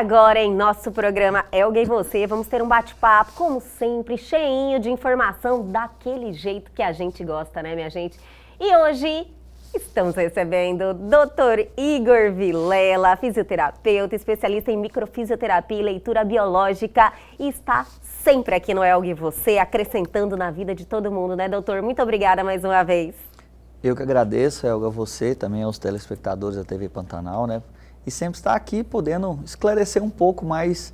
agora, em nosso programa Elga e Você, vamos ter um bate-papo, como sempre, cheinho de informação, daquele jeito que a gente gosta, né, minha gente? E hoje estamos recebendo o Dr. Igor Vilela, fisioterapeuta, especialista em microfisioterapia e leitura biológica, e está sempre aqui no Elga e Você, acrescentando na vida de todo mundo, né, doutor? Muito obrigada mais uma vez. Eu que agradeço, Elga, você, também aos telespectadores da TV Pantanal, né? E sempre estar aqui podendo esclarecer um pouco mais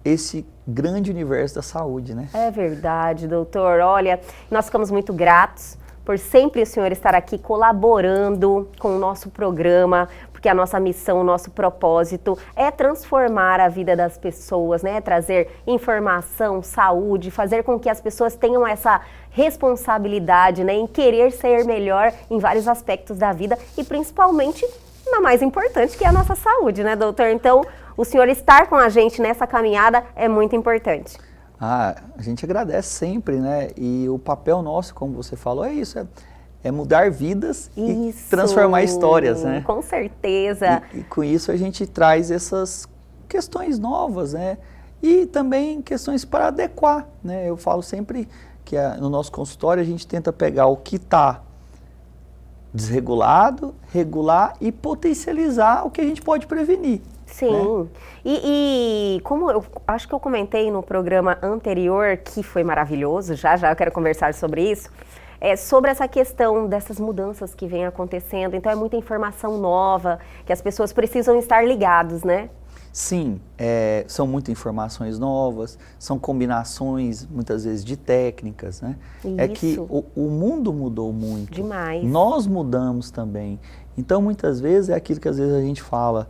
esse grande universo da saúde, né? É verdade, doutor. Olha, nós ficamos muito gratos por sempre o senhor estar aqui colaborando com o nosso programa, porque a nossa missão, o nosso propósito é transformar a vida das pessoas, né? Trazer informação, saúde, fazer com que as pessoas tenham essa responsabilidade, né? Em querer ser melhor em vários aspectos da vida e principalmente na mais importante, que é a nossa saúde, né, doutor? Então, o senhor estar com a gente nessa caminhada é muito importante. A gente agradece sempre, né? E o papel nosso, como você falou, é isso, é mudar vidas e transformar histórias, né? Com certeza. E com isso a gente traz essas questões novas, né? E também questões para adequar, né? Eu falo sempre que no nosso consultório a gente tenta pegar o que está desregulado, regular e potencializar o que a gente pode prevenir. Sim, né? E como eu acho que eu comentei no programa anterior, que foi maravilhoso, já eu quero conversar sobre isso, sobre essa questão dessas mudanças que vem acontecendo. Então é muita informação nova, que as pessoas precisam estar ligados, né? Sim, são muitas informações novas, são combinações, muitas vezes, de técnicas, né? Isso. É que o mundo mudou muito. Demais. Nós mudamos também. Então, muitas vezes, é aquilo que às vezes a gente fala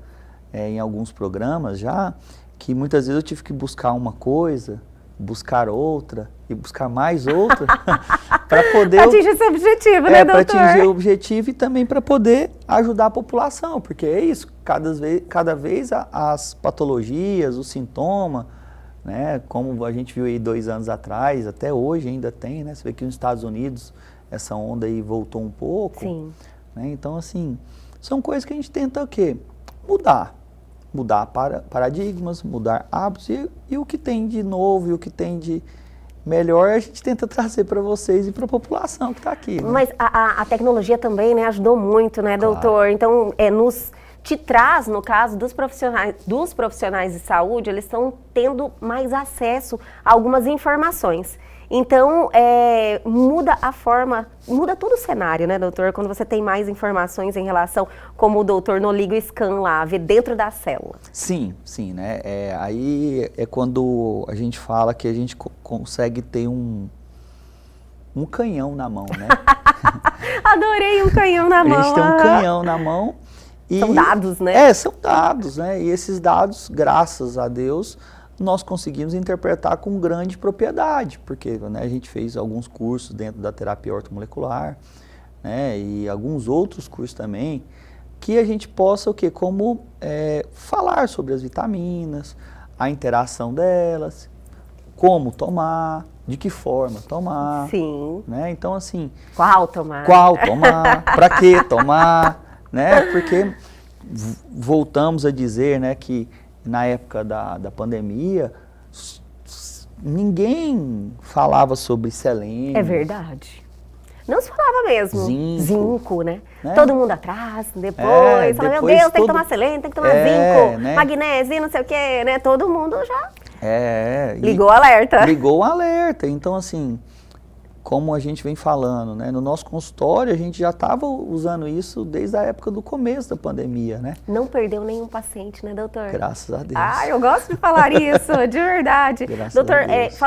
em alguns programas já, que muitas vezes eu tive que buscar uma coisa, buscar outra e buscar mais outra para poder atingir esse objetivo, né, doutor? Para atingir o objetivo e também para poder ajudar a população, porque é isso, cada vez as patologias, o sintoma, né, como a gente viu aí 2 anos atrás, até hoje ainda tem, né, você vê que nos Estados Unidos essa onda aí voltou um pouco. Sim. Né, então assim, são coisas que a gente tenta o quê? Mudar paradigmas, mudar hábitos e o que tem de novo e o que tem de melhor a gente tenta trazer para vocês e para a população que está aqui. Né? Mas a tecnologia também, né, ajudou muito, né, doutor? Então, te traz, no caso dos profissionais de saúde, eles estão tendo mais acesso a algumas informações. Então, muda a forma, muda todo o cenário, né, doutor? Quando você tem mais informações em relação, como o doutor no Ligo Scan lá, ver dentro da célula. Sim, né? Aí é quando a gente fala que a gente consegue ter um canhão na mão, né? Adorei um canhão na mão. A gente tem um canhão na mão. São dados, né? São dados, né? E esses dados, graças a Deus, nós conseguimos interpretar com grande propriedade, porque né, a gente fez alguns cursos dentro da terapia ortomolecular, né, e alguns outros cursos também, que a gente possa, como falar sobre as vitaminas, a interação delas, como tomar, de que forma tomar. Sim. Né? Então, assim... Qual tomar? Para que tomar, né? Porque voltamos a dizer, né, que na época da pandemia, ninguém falava sobre selênio. É verdade. Não se falava mesmo. Zinco, né? Todo mundo atrás, depois fala, meu Deus, tem que tomar selênio, tem que tomar zinco, né? Magnésio, não sei o quê, né? Todo mundo já ligou o alerta. Ligou o alerta. Então, assim, como a gente vem falando, né? No nosso consultório, a gente já estava usando isso desde a época do começo da pandemia, né? Não perdeu nenhum paciente, né, doutor? Graças a Deus. Ah, eu gosto de falar isso, de verdade. Graças doutor, a Deus.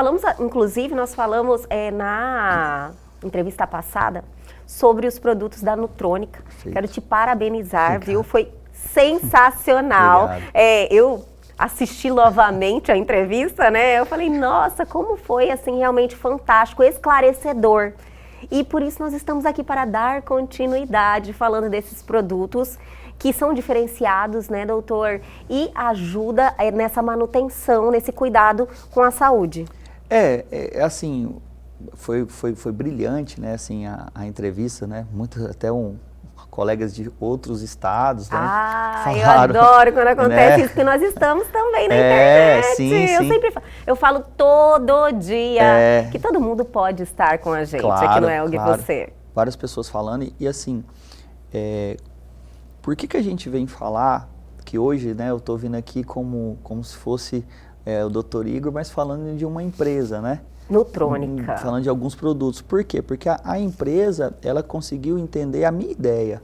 Nós falamos na entrevista passada sobre os produtos da Nutrônica. Quero te parabenizar, viu? Foi sensacional. Eu assisti novamente a entrevista, né? Eu falei, nossa, como foi, assim, realmente fantástico, esclarecedor. E por isso nós estamos aqui para dar continuidade falando desses produtos que são diferenciados, né, doutor? E ajuda nessa manutenção, nesse cuidado com a saúde. Assim, foi brilhante, né, assim, a entrevista, né? Até um colegas de outros estados, né? Falaram, eu adoro quando acontece, né? Isso, porque nós estamos também na internet. Sim. Eu falo todo dia que todo mundo pode estar com a gente, claro, aqui no Elg Você. Várias pessoas falando, e assim, por que a gente vem falar que hoje, né, eu estou vindo aqui como se fosse o Dr. Igor, mas falando de uma empresa, né? Nutrônica. Falando de alguns produtos. Por quê? Porque a empresa, ela conseguiu entender a minha ideia.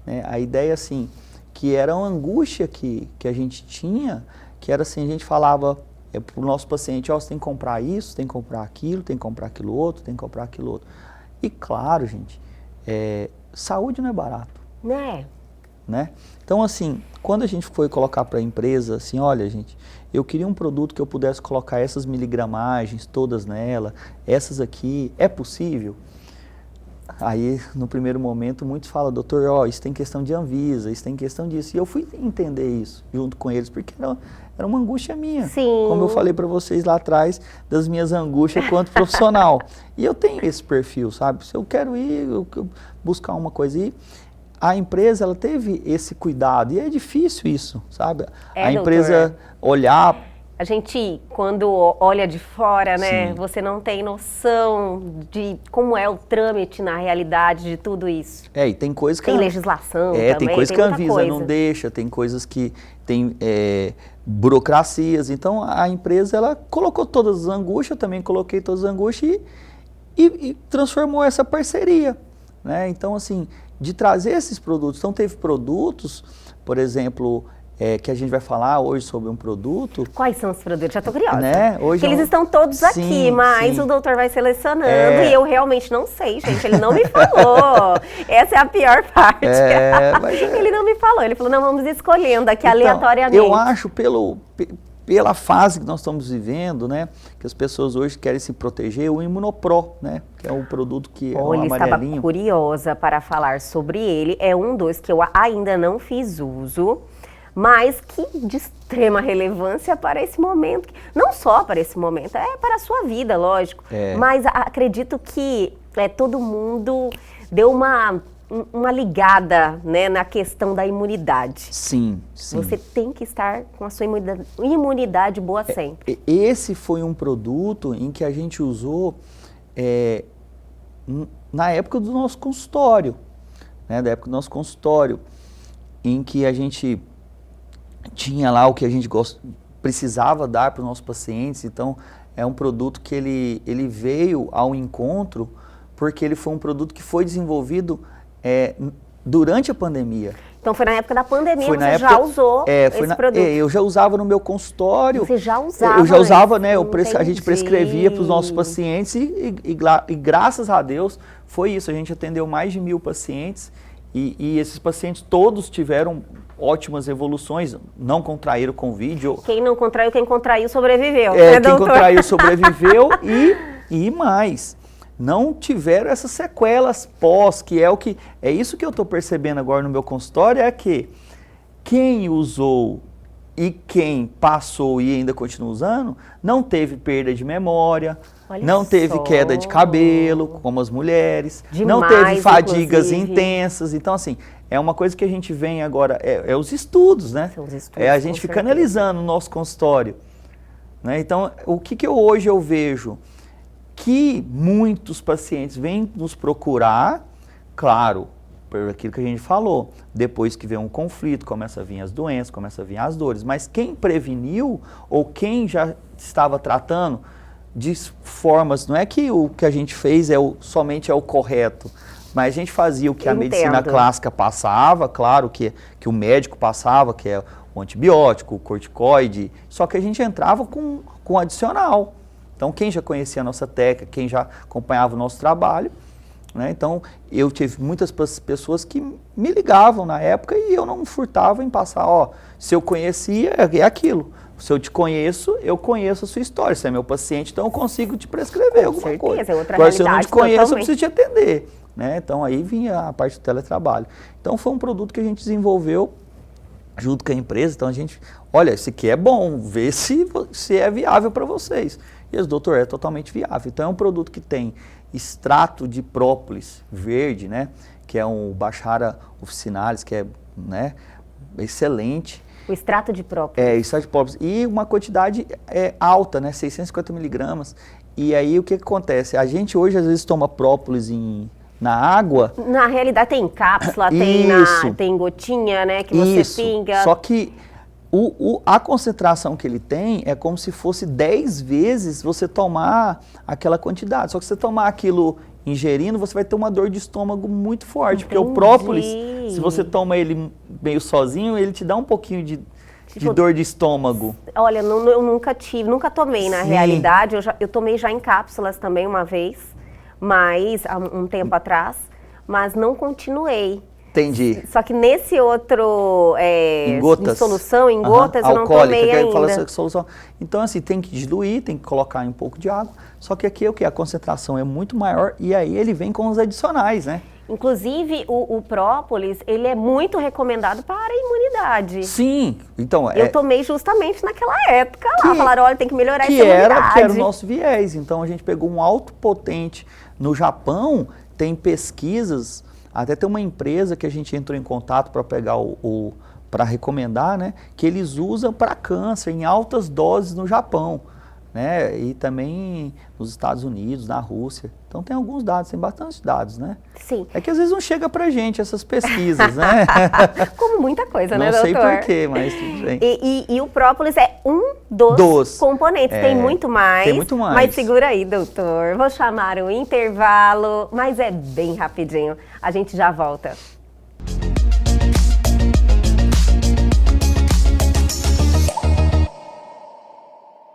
Né? A ideia, assim, que era uma angústia que a gente tinha, que era assim, a gente falava para o nosso paciente, você tem que comprar isso, tem que comprar aquilo, tem que comprar aquilo outro, tem que comprar aquilo outro. E claro, gente, saúde não é barato. Né? Então, assim, quando a gente foi colocar para a empresa, assim, olha, gente, eu queria um produto que eu pudesse colocar essas miligramagens todas nela, essas aqui, é possível? Aí, no primeiro momento, muitos falam, doutor, isso tem questão de Anvisa, isso tem questão disso. E eu fui entender isso junto com eles, porque era uma angústia minha. Sim. Como eu falei para vocês lá atrás, das minhas angústias quanto profissional. E eu tenho esse perfil, sabe? Se eu quero ir, buscar uma coisa aí. A empresa, ela teve esse cuidado, e é difícil isso, sabe? A empresa olhar... A gente, quando olha de fora, né, Sim. você não tem noção de como é o trâmite na realidade de tudo isso. E tem coisas que... Tem legislação também, tem coisas que a Anvisa não deixa, tem coisas que tem burocracias. Então, a empresa, ela colocou todas as angústias, eu também coloquei todas as angústias e transformou essa parceria, né? Então, assim... de trazer esses produtos. Então, teve produtos, por exemplo, que a gente vai falar hoje sobre um produto. Quais são os produtos? Já estou curiosa. Né? Hoje eles estão todos aqui, mas o doutor vai selecionando e eu realmente não sei, gente. Ele não me falou. Essa é a pior parte. Ele não me falou. Ele falou, não, vamos escolhendo aqui aleatoriamente. Eu acho, pela fase que nós estamos vivendo, né, que as pessoas hoje querem se proteger, o Imunopro, né, que é um produto que é um amarelinho. Estava curiosa para falar sobre ele. É um dos que eu ainda não fiz uso, mas que de extrema relevância para esse momento. Não só para esse momento, para a sua vida, lógico. Mas acredito que todo mundo deu uma ligada, né, na questão da imunidade. Sim. Você tem que estar com a sua imunidade boa sempre. Esse foi um produto em que a gente usou na época do nosso consultório, né, em que a gente tinha lá o que a gente precisava dar para os nossos pacientes. Então, é um produto que ele veio ao encontro porque ele foi um produto que foi desenvolvido durante a pandemia. Então foi na época da pandemia, você já usou esse produto? Eu já usava no meu consultório. Você já usava? Eu já usava, né? A gente prescrevia para os nossos pacientes e graças a Deus foi isso. A gente atendeu mais de 1000 pacientes e esses pacientes todos tiveram ótimas evoluções, não contraíram Covid. Quem não contraiu, quem contraiu sobreviveu. Quem contraiu sobreviveu e mais. Não tiveram essas sequelas pós, que é isso que eu estou percebendo agora no meu consultório, é que quem usou e quem passou e ainda continua usando, não teve perda de memória, não teve queda de cabelo, como as mulheres, não teve fadigas intensas. Então, assim, é uma coisa que a gente vem agora, os estudos, né? São os estudos, a gente fica analisando o nosso consultório. Né? Então, o que hoje eu vejo? Que muitos pacientes vêm nos procurar, claro, por aquilo que a gente falou, depois que vem um conflito, começa a vir as doenças, começa a vir as dores, mas quem preveniu ou quem já estava tratando de formas, não é que o que a gente fez somente é o correto, mas a gente fazia o que a medicina clássica passava, claro, que o médico passava, que é o antibiótico, o corticoide, só que a gente entrava com adicional. Então, quem já conhecia a nossa técnica, quem já acompanhava o nosso trabalho, né? Então, eu tive muitas pessoas que me ligavam na época e eu não furtava em passar, se eu conhecia, é aquilo. Se eu te conheço, eu conheço a sua história. Você é meu paciente, então eu consigo te prescrever alguma coisa. Agora, se eu não te conheço, eu preciso te atender. Né? Então, aí vinha a parte do teletrabalho. Então, foi um produto que a gente desenvolveu junto com a empresa. Então, a gente, olha, esse aqui é bom, vê se é viável para vocês. E eles, doutor, é totalmente viável. Então, é um produto que tem extrato de própolis verde, né? que é um Bacchara officinalis, que é, né, excelente. O extrato de própolis. Extrato de própolis. E uma quantidade alta, né, 650 miligramas. E aí o que acontece? A gente hoje às vezes toma própolis na água. Na realidade tem cápsula, tem gotinha, né, que você pinga. Só que a concentração que ele tem é como se fosse 10 vezes você tomar aquela quantidade. Só que você tomar aquilo ingerindo, você vai ter uma dor de estômago muito forte. Entendi. Porque o própolis, se você toma ele meio sozinho, ele te dá um pouquinho de dor de estômago. Olha, eu nunca tomei na realidade. Eu tomei já em cápsulas também uma vez, mas há um tempo atrás, mas não continuei. Entendi. Só que nesse outro em gotas. De solução, em gotas, eu não tomei ainda. Fala solução. Então, assim, tem que diluir, tem que colocar um pouco de água. Só que aqui a concentração é muito maior e aí ele vem com os adicionais, né? Inclusive, o própolis, ele é muito recomendado para a imunidade. Sim. Então, eu tomei justamente naquela época lá. Falaram, olha, tem que melhorar essa imunidade. Que era o nosso viés. Então, a gente pegou um alto potente. No Japão, tem pesquisas. Até tem uma empresa que a gente entrou em contato para pegar para recomendar, né? Que eles usam para câncer em altas doses no Japão, né? E também nos Estados Unidos, na Rússia. Então tem alguns dados, tem bastante dados, né? Sim. É que às vezes não chega pra gente essas pesquisas, né? Como muita coisa, né, doutor? Não sei porquê, mas tudo bem. E o própolis é um dos componentes, tem muito mais. Tem muito mais. Mas segura aí, doutor. Vou chamar o intervalo, mas é bem rapidinho. A gente já volta.